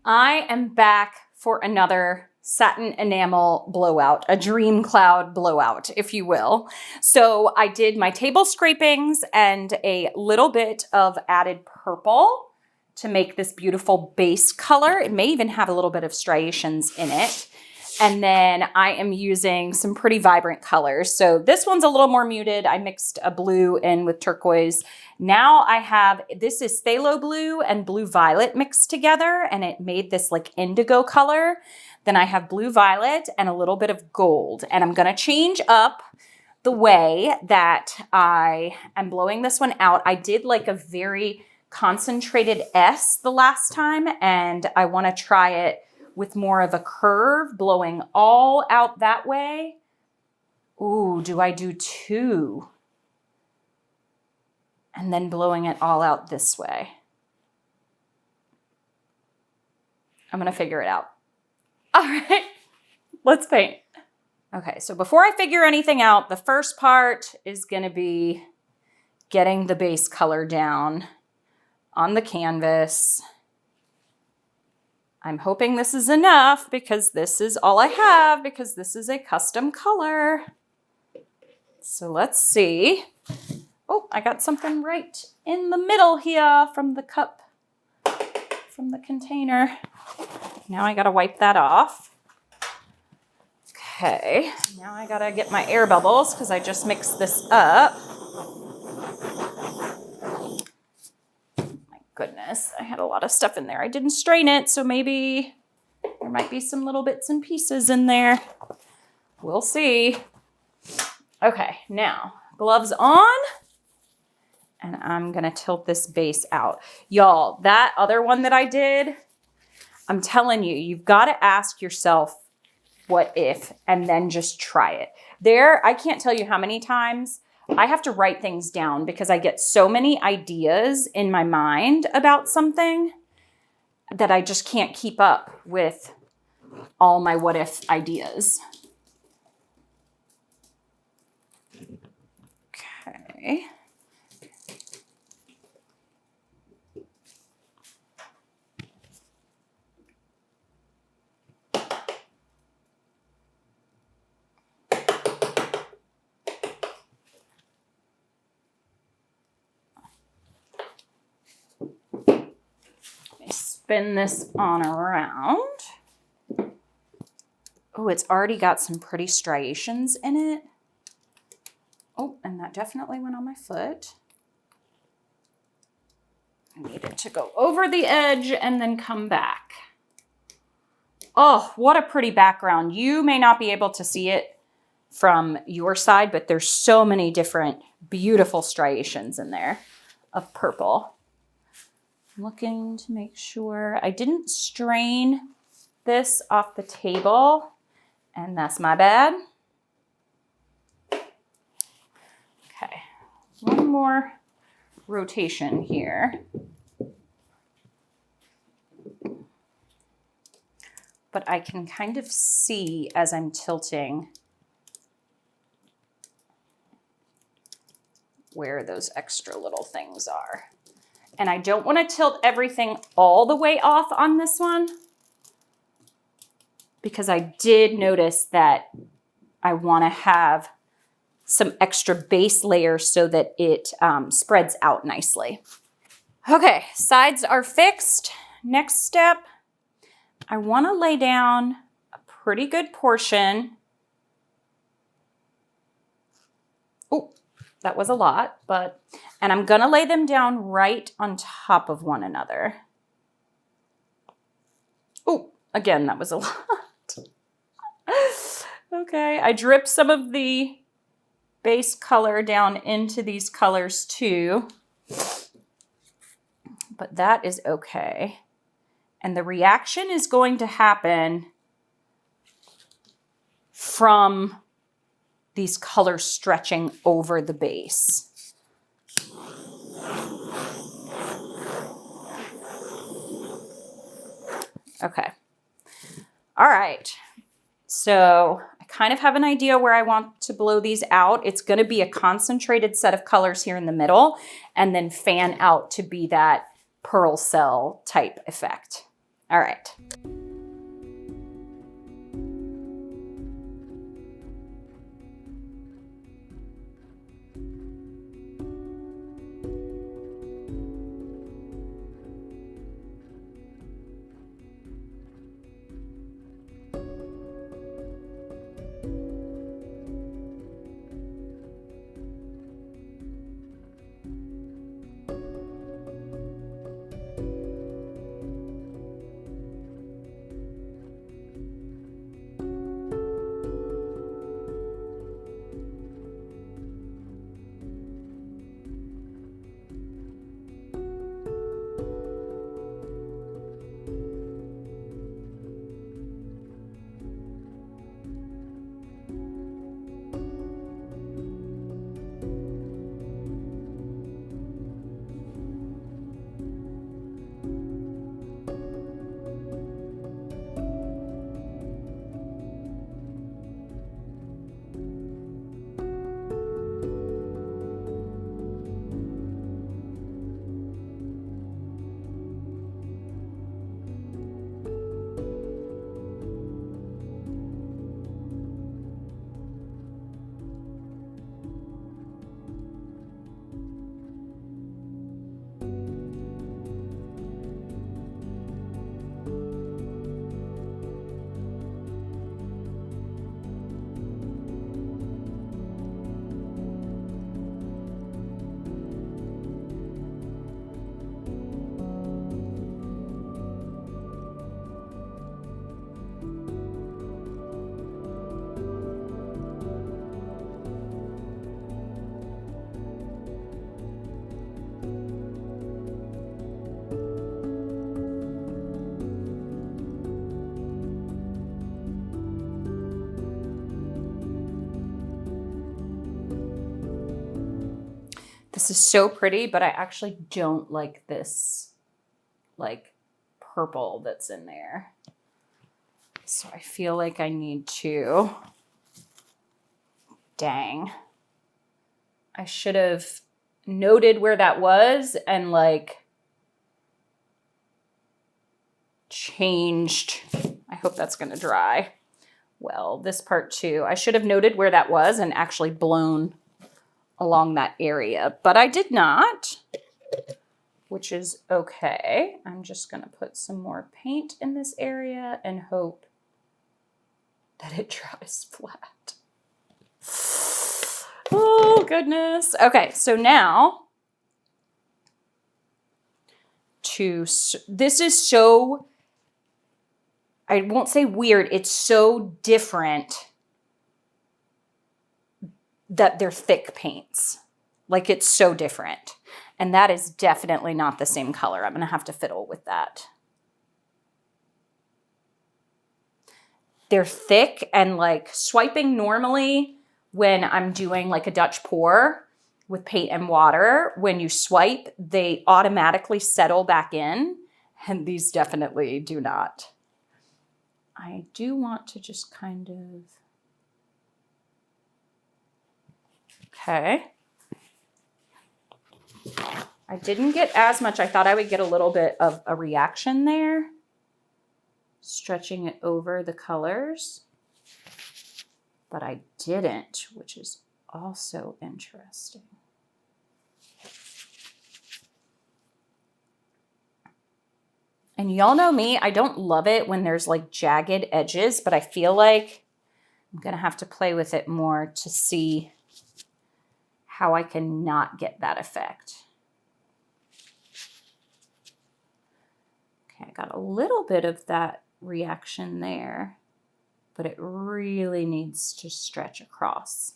I am back for another Satin Enamel blowout, a dream cloud blowout, if you will. So I did my table scrapings and a little bit of added purple to make this beautiful base color. It may even have a little bit of striations in it. And then I am using some pretty vibrant colors. So this one's a little more muted. I mixed a blue in with turquoise. Now I have, this is phthalo blue and blue violet mixed together, and it made this like indigo color. Then I have blue violet and a little bit of gold. And I'm gonna change up the way that I am blowing this one out. I did like a very concentrated S the last time, and I wanna try it with more of a curve, blowing all out that way. Ooh, do I do two? And then blowing it all out this way. I'm gonna figure it out. All right, let's paint. Okay, so before I figure anything out, the first part is gonna be getting the base color down on the canvas. I'm hoping this is enough because this is all I have, because this is a custom color. So let's see. Oh, I got something right in the middle here from the cup, from the container. Now I gotta wipe that off. Okay, now I gotta get my air bubbles because I just mixed this up. Goodness, I had a lot of stuff in there. I didn't strain it, so maybe there might be some little bits and pieces in there. We'll see. Okay, now gloves on, and I'm gonna tilt this base out. Y'all, that other one that I did, I'm telling you, you've gotta ask yourself, what if, and then just try it. I can't tell you how many times I have to write things down because I get so many ideas in my mind about something that I just can't keep up with all my what if ideas. Okay. Spin this on around. Oh, it's already got some pretty striations in it. Oh, and that definitely went on my foot. I need it to go over the edge and then come back. Oh, what a pretty background. You may not be able to see it from your side, but there's so many different beautiful striations in there of purple. Looking to make sure I didn't strain this off the table, and that's my bad. Okay, one more rotation here. But I can kind of see as I'm tilting where those extra little things are. And I don't want to tilt everything all the way off on this one because I did notice that I want to have some extra base layers so that it spreads out nicely. Okay, sides are fixed. Next step, I want to lay down a pretty good portion. Oh, that was a lot, and I'm gonna lay them down right on top of one another. Oh, again, that was a lot. Okay, I dripped some of the base color down into these colors too, but that is okay. And the reaction is going to happen from these colors stretching over the base. Okay. All right. So I kind of have an idea where I want to blow these out. It's going to be a concentrated set of colors here in the middle and then fan out to be that pearl cell type effect. All right. This is so pretty, but I actually don't like this like purple that's in there. So I feel like I need to, dang. I should have noted where that was and like changed. I hope that's going to dry. Well, this part too. I should have noted where that was and actually blown along that area, but I did not, which is okay. I'm just going to put some more paint in this area and hope that it dries flat. Oh, goodness. Okay, so now this is so, I won't say weird, it's so different that they're thick paints. Like it's so different. And that is definitely not the same color. I'm going to have to fiddle with that. They're thick and like swiping normally when I'm doing like a Dutch pour with paint and water, when you swipe, they automatically settle back in. And these definitely do not. I do want to just kind of, okay. I didn't get as much. I thought I would get a little bit of a reaction there. Stretching it over the colors. But I didn't, which is also interesting. And y'all know me, I don't love it when there's like jagged edges, but I feel like I'm gonna have to play with it more to see how I can not get that effect. Okay, I got a little bit of that reaction there, but it really needs to stretch across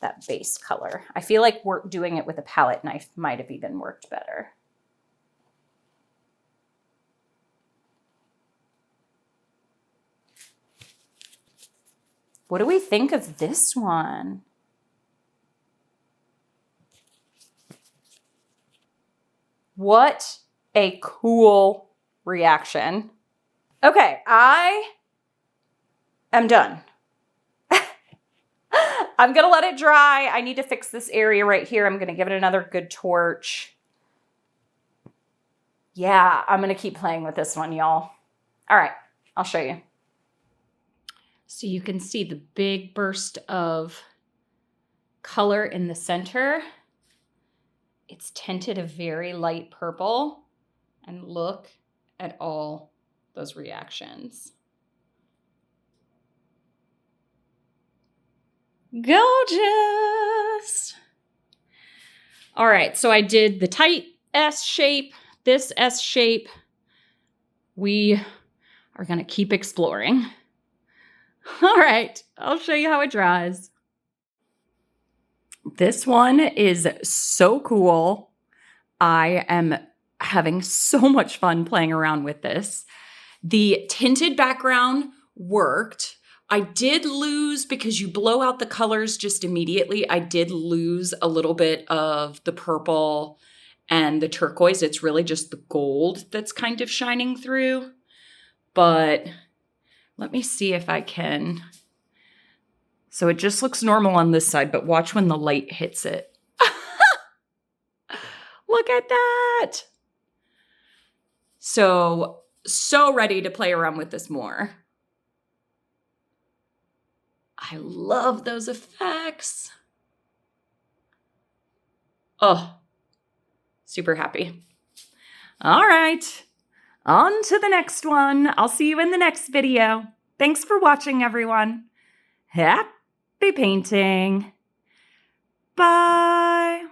that base color. I feel like doing it with a palette knife might have even worked better. What do we think of this one? What a cool reaction. Okay, I am done. I'm gonna let it dry. I need to fix this area right here. I'm gonna give it another good torch. Yeah, I'm going to keep playing with this one, y'all. All right, I'll show you. So you can see the big burst of color in the center. It's tinted a very light purple. And look at all those reactions. Gorgeous. All right, so I did the tight S shape, this S shape. We are going to keep exploring. All right, I'll show you how it dries. This one is so cool. I am having so much fun playing around with this. The tinted background worked. I did lose, because you blow out the colors just immediately, I did lose a little bit of the purple and the turquoise. It's really just the gold that's kind of shining through. But let me see if I can. So it just looks normal on this side, but watch when the light hits it. Look at that. So ready to play around with this more. I love those effects. Oh, super happy. All right, on to the next one. I'll see you in the next video. Thanks for watching, everyone. Happy painting. Bye.